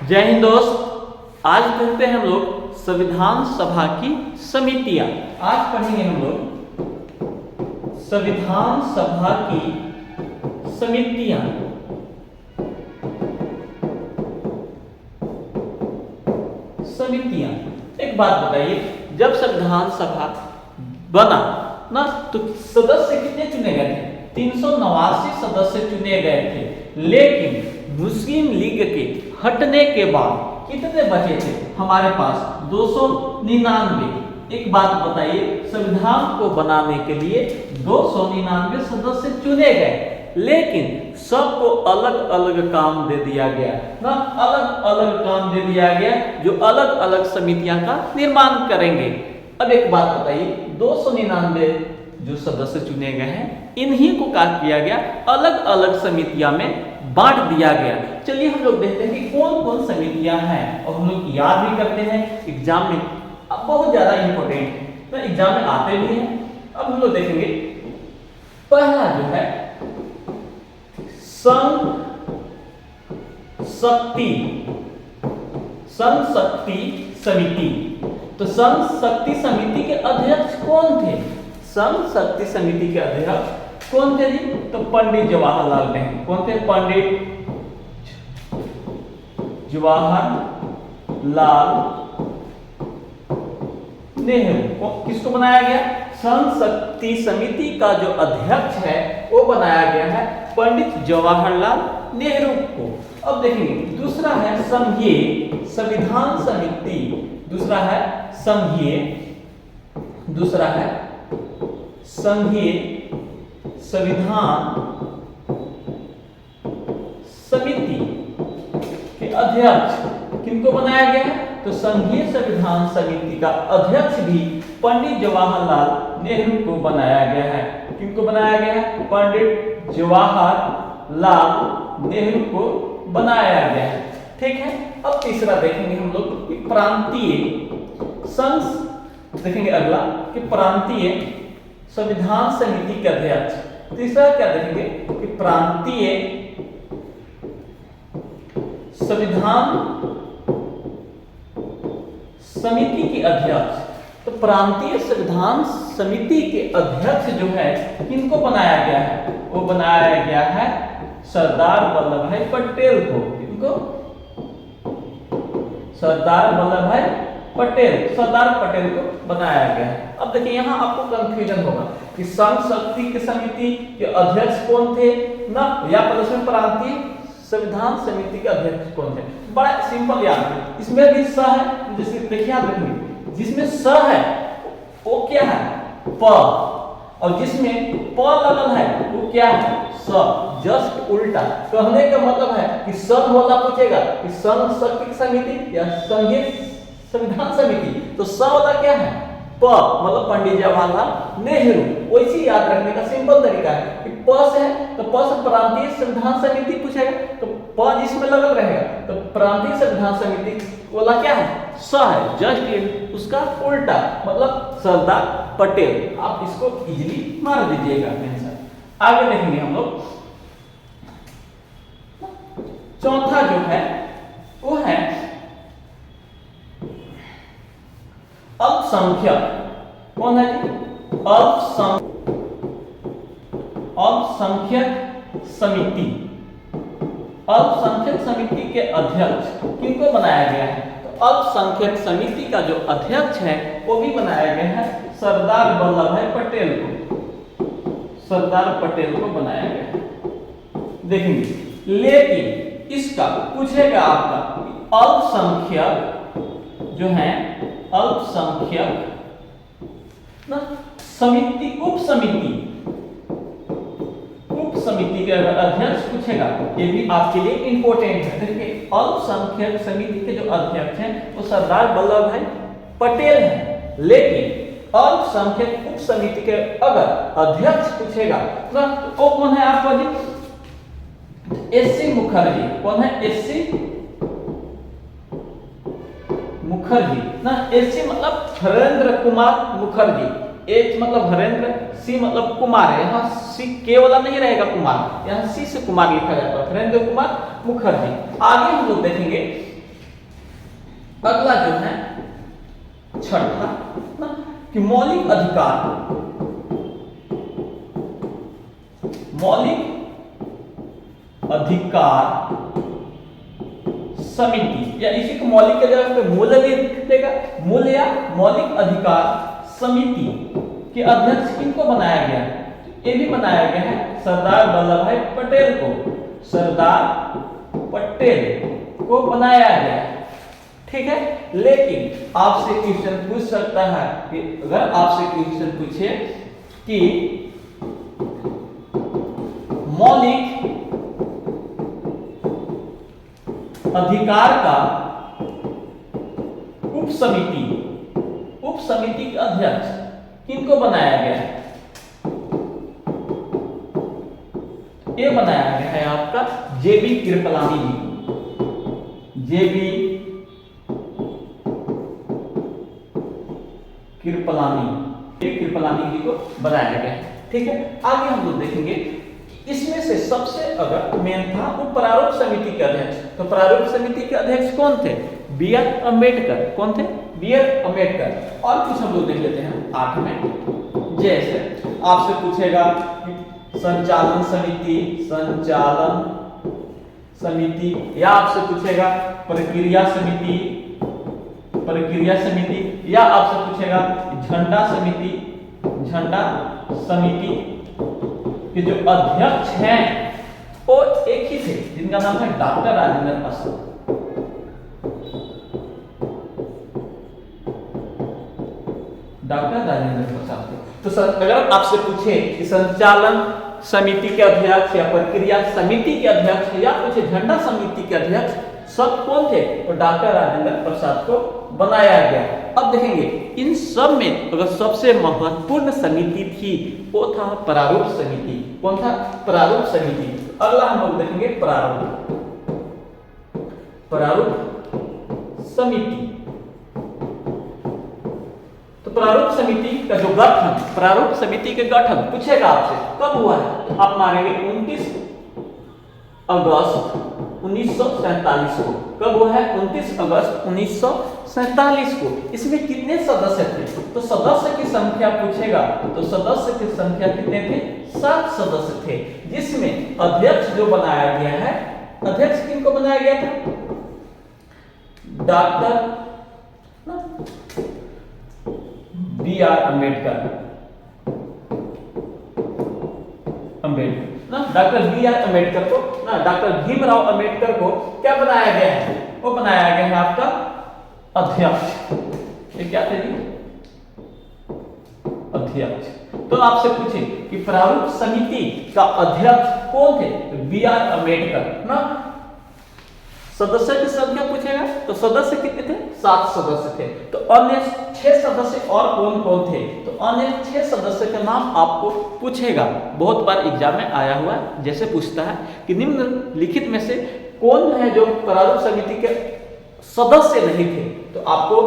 जय हिंद दोस्त। आज पढ़ते हैं हम लोग संविधान सभा की समितियां। आज पढ़ेंगे हम लोग संविधान सभा की समितियां। समितियां, एक बात बताइए, जब संविधान सभा बना ना तो सदस्य कितने चुने गए थे? 389 सदस्य चुने गए थे, लेकिन मुस्लिम लीग के हटने के बाद कितने बचे थे हमारे पास? 299। एक बात बताइए, संविधान को बनाने के लिए 299 सदस्य चुने गए, लेकिन सबको अलग अलग काम दे दिया गया ना, अलग अलग काम दे दिया गया जो अलग अलग समितियां का निर्माण करेंगे। अब एक बात बताइए, 299 जो सदस्य चुने गए हैं, इन्हीं को क्या किया गया? अलग अलग समितियां में बांट दिया गया। चलिए हम लोग देखते हैं कि कौन कौन समितियां हैं और हम लोग याद भी करते हैं एग्जाम में। अब बहुत ज्यादा इंपॉर्टेंट है, तो एग्जाम में आते भी हैं। अब हम लोग देखेंगे, पहला जो है संघ शक्ति समिति। तो संघ शक्ति समिति के अध्यक्ष कौन थे? संघ शक्ति समिति के अध्यक्ष कौन थे जी? तो पंडित जवाहरलाल नेहरू। कौन थे? पंडित जवाहरलाल नेहरू। किसको बनाया गया? संघ शक्ति समिति का जो अध्यक्ष है वो बनाया गया है पंडित जवाहरलाल नेहरू को। अब देखेंगे, दूसरा है संघीय संविधान समिति। दूसरा है संघीय संविधान समिति के अध्यक्ष किनको बनाया गया है? तो संघीय संविधान समिति का अध्यक्ष भी पंडित जवाहरलाल नेहरू को बनाया गया है। किनको बनाया गया है? पंडित जवाहरलाल नेहरू को बनाया गया है। ठीक है। अब तीसरा देखेंगे हम लोग कि प्रांतीय संघ। देखेंगे अगला कि प्रांतीय संविधान समिति के अध्यक्ष। तीसरा क्या देखेंगे कि प्रांतीय संविधान समिति के अध्यक्ष। तो प्रांतीय संविधान समिति के अध्यक्ष जो है किनको बनाया गया है? वो बनाया गया है सरदार वल्लभ भाई पटेल को। किनको? सरदार वल्लभ भाई पटेल को बनाया गया है। अब देखिए, यहाँ आपको कंफ्यूजन होगा कि संघ शक्ति की समिति के अध्यक्ष कौन थे ना, या प्रदर्शन प्रांतीय संविधान समिति के अध्यक्ष कौन थे? बड़ा सिंपल याद है। इसमें भी स है, जैसे देखिए आप देखेंगे, जिसमें स है वो क्या है? प। और जिसमें प लगल है वो क्या है? स। जस्ट उल्टा। कहने का मतलब है कि संघ वाला पूछेगा कि संघ शक्ति समिति या संघीय संविधान समिति, तो स वाला क्या है? प, मतलब पंडित जवाहरलाल नेहरू। वैसे याद रखने का सिंपल तरीका है कि प से है तो प से प्रांतीय संविधान समिति पूछेगा, तो प जिसमें लगल रहेगा तो प्रांतीय संविधान समिति वाला क्या है? स है। जस्ट उसका उल्टा, मतलब सरदार पटेल। आप इसको इजीली मार दीजिएगा आंसर। आगे देखेंगे हम लोग, चौथा जो है वो है अल्पसंख्यक। कौन है जी? अल्पसंख्यक समिति। अल्पसंख्यक समिति के अध्यक्ष किनको बनाया गया है? तो अल्पसंख्यक समिति का जो अध्यक्ष है वो भी बनाया गया है सरदार वल्लभ भाई पटेल को। सरदार पटेल को बनाया गया है। देखेंगे, लेकिन इसका पूछेगा आपका अल्पसंख्यक जो है, अल्पसंख्यक ना समिति, उप समिति के अध्यक्ष पूछेगा, ये भी आपके लिए इंपॉर्टेंट है। देखिए, अल्पसंख्यक समिति के जो अध्यक्ष हैं वो सरदार वल्लभ भाई पटेल हैं, लेकिन अल्पसंख्यक उप समिति के अगर अध्यक्ष पूछेगा तो वो कौन है आपका जी? एससी मुखर्जी। कौन है? एससी मुखर्जी ना। एससी मतलब हरेंद्र कुमार मुखर्जी। एच मतलब हरेंद्र, सी मतलब कुमार है। यहाँ सी के वाला नहीं रहेगा कुमार, यहाँ सी से कुमार लिखा जाता है। हरेंद्र कुमार मुखर्जी। आगे हम लोग देखेंगे अगला जो है छठा ना कि मौलिक अधिकार, मौलिक अधिकार समिति, या इसी को मौलिक के जगह पे मूल्य लिख देगा, मूल्य या मौलिक अधिकार समिति के अध्यक्ष किनको बनाया गया? ये भी बनाया गया है सरदार वल्लभ भाई पटेल को, सरदार पटेल को बनाया गया है। ठीक है, लेकिन आपसे क्वेश्चन पूछ सकता है कि अगर आपसे क्वेश्चन पूछे कि मौलिक अधिकार का उप समिति के अध्यक्ष किनको बनाया गया है? ये बनाया गया है आपका जेबी कृपलानी जी, जेबी कृपलानी जी को बनाया गया है। ठीक है, आगे हम लोग देखेंगे इसमें से सबसे अगर मेन था वो प्रारूप समिति के अध्यक्ष। तो प्रारूप समिति के अध्यक्ष कौन थे? B R Ambedkar. कौन थे? B R Ambedkar. और कुछ हम लोग देख लेते हैं 8 में। जैसे आपसे पूछेगा कि संचालन समिति, या आपसे पूछेगा प्रक्रिया समिति, या आपसे पूछेगा झंडा समिति के जो अध्यक्ष हैं वो एक ही थे, जिनका नाम है डॉक्टर राजेंद्र प्रसाद। डॉक्टर राजेंद्र प्रसाद। तो सर अगर आपसे पूछे कि संचालन समिति के अध्यक्ष या प्रक्रिया समिति के अध्यक्ष या कुछ झंडा समिति के अध्यक्ष सब कौन थे? तो डॉक्टर राजेंद्र प्रसाद को बनाया गया। अब देखेंगे इन सब में अगर सबसे महत्वपूर्ण समिति थी वो था प्रारूप समिति। कौन था? प्रारूप समिति। अगला हम लोग देखेंगे प्रारूप समिति। तो प्रारूप समिति का जो गठन, प्रारूप समिति के गठन पूछेगा आपसे कब हुआ है? आप मारेंगे 29 अगस्त 1947 को। कब हुआ है? 29 अगस्त 1947 को। इसमें कितने सदस्य थे? तो सदस्य की संख्या पूछेगा तो सदस्य की संख्या कितने थे? 7 सदस्य थे, जिसमें अध्यक्ष जो बनाया गया है, अध्यक्ष किनको बनाया गया था? डॉक्टर बी आर अम्बेडकर ना, डॉक्टर बी आर अम्बेडकर को ना, डॉक्टर भीमराव अम्बेडकर को क्या बनाया गया है? वो बनाया गया है आपका अध्यक्ष। ये क्या थे जी? अध्यक्ष। तो आपसे पूछे कि प्रारूप समिति का अध्यक्ष कौन थे? तो बी आर अम्बेडकर ना। सदस्य की संख्या पूछेगा तो सदस्य कितने थे? 7 सदस्य थे। तो अन्य 6 सदस्य और कौन कौन थे? तो अन्य 6 सदस्य का नाम आपको पूछेगा। बहुत बार एग्जाम में आया हुआ है, जैसे पूछता है कि निम्नलिखित में से कौन है जो प्रारूप समिति के सदस्य नहीं थे? तो आपको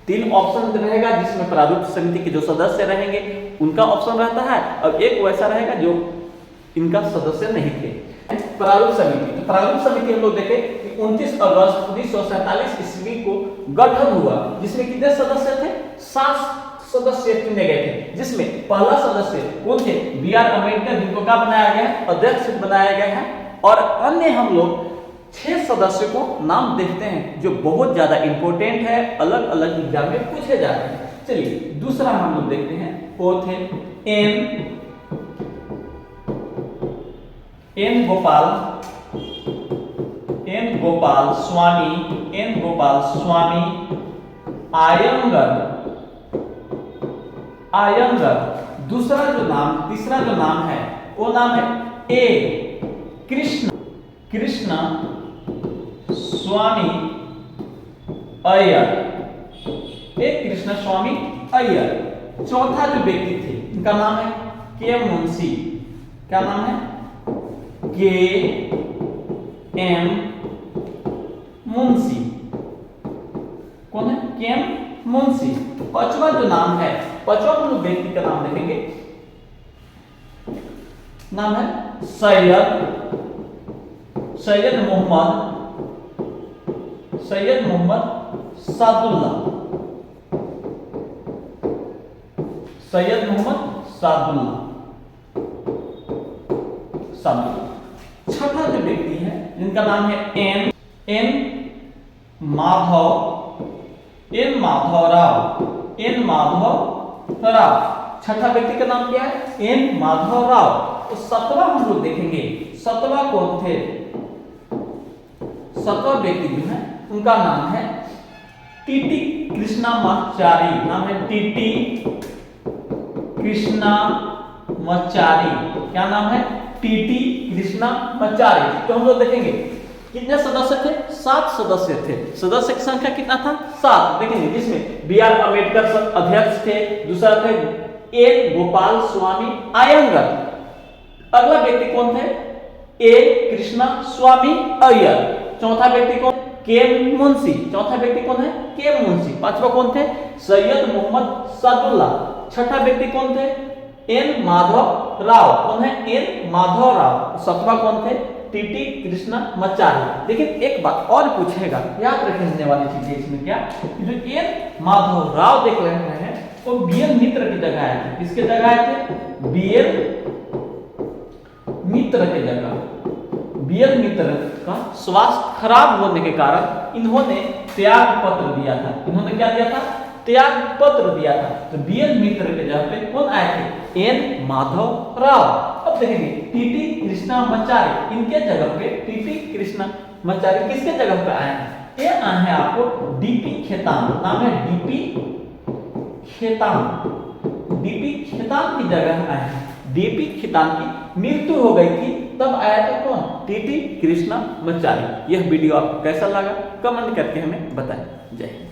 3 ऑप्शन रहेगा, जिसमें प्रारूप समिति के जो सदस्य रहेंगे उनका ऑप्शन रहता है, और एक वैसा रहेगा जो इनका सदस्य नहीं थे। प्रारूप समिति, तो प्रारूप समिति हम लोग देखें कि 29 अगस्त 1947 ईस्वी को गठन हुआ, जिसमें कितने सदस्य थे? 7 सदस्य चुने गए थे, जिसमें पहला सदस्य कौन थे? बी आर अम्बेडकर, जिनको क्या बनाया गया है? अध्यक्ष बनाया गया है। और अन्य हम लोग 6 सदस्यों को नाम देखते हैं जो बहुत ज्यादा इंपॉर्टेंट है, अलग अलग एग्जाम में पूछे जाते हैं। चलिए दूसरा हम लोग देखते हैं, वो थे एन गोपाल स्वामी आयंगर। दूसरा जो नाम, तीसरा जो नाम है वो नाम है ए कृष्ण स्वामी अय्यर। ए कृष्ण स्वामी अय्यर। चौथा जो व्यक्ति थे इनका नाम है के मुंशी। क्या नाम है? के एम मुंशी। कौन है? के एम मुंशी। पांचवा जो नाम है, पांचवा व्यक्ति का नाम देखेंगे, नाम है सैयद मोहम्मद सादुल्ला, सैयद मोहम्मद सादुल्ला। छठा जो व्यक्ति है जिनका नाम है एन माधव राव। छठा व्यक्ति का नाम क्या है? एन माधव राव। तो सतवा हम लोग देखेंगे, सतवा कौन थे? सतवा व्यक्ति जो है उनका नाम है टीटी कृष्णामाचारी। नाम है टीटी कृष्णामाचारी। क्या नाम है? टीटी कृष्णामाचारी। तो हम लोग देखेंगे कितने सदस्य थे? 7 सदस्य थे। सदस्य की संख्या कितना था? 7। देखेंगे जिसमें बी आर अम्बेडकर अध्यक्ष थे, दूसरा थे एन गोपाल स्वामी अयंगर। अगला व्यक्ति कौन थे? ए कृष्णा स्वामी अय्यर। चौथा व्यक्ति कौन? के मुंशी। चौथा व्यक्ति कौन है? के मुंशी। पांचवा कौन थे? सैयद मोहम्मद सादुल्ला। छठा व्यक्ति कौन थे? एन माधव राव। कौन है? एन माधव राव। सातवां कौन थे? टीटी कृष्णामाचारी। लेकिन एक बात और पूछेगा, याद रखने वाली चीज है इसमें क्या, जो एन माधव राव देख रहे हैं वो बीएल मित्र की जगह आए थे। किसके जगह आए थे? बीएल मित्र की जगह। बीएल मित्र का स्वास्थ्य खराब होने के कारण इन्होंने त्याग पत्र दिया था। इन्होंने क्या दिया था? त्याग पत्र दिया था। तो बीएल मित्र के जगह पे कौन आए थे? एन माधव राव। अब देखेंगे टीटी कृष्णामाचारी, इनके जगह पे टीटी कृष्णामाचारी किसके जगह पे आए हैं? ये आए हैं आपको डीपी खेतान। नाम है डीपी खेतान। डीपी खेतान की जगह आए हैं। डीपी खेतान की मृत्यु हो गई थी, तब आया था कौन? टीटी कृष्णामाचारी। यह वीडियो आपको कैसा लगा कमेंट करके हमें बताएं। जय हिंद।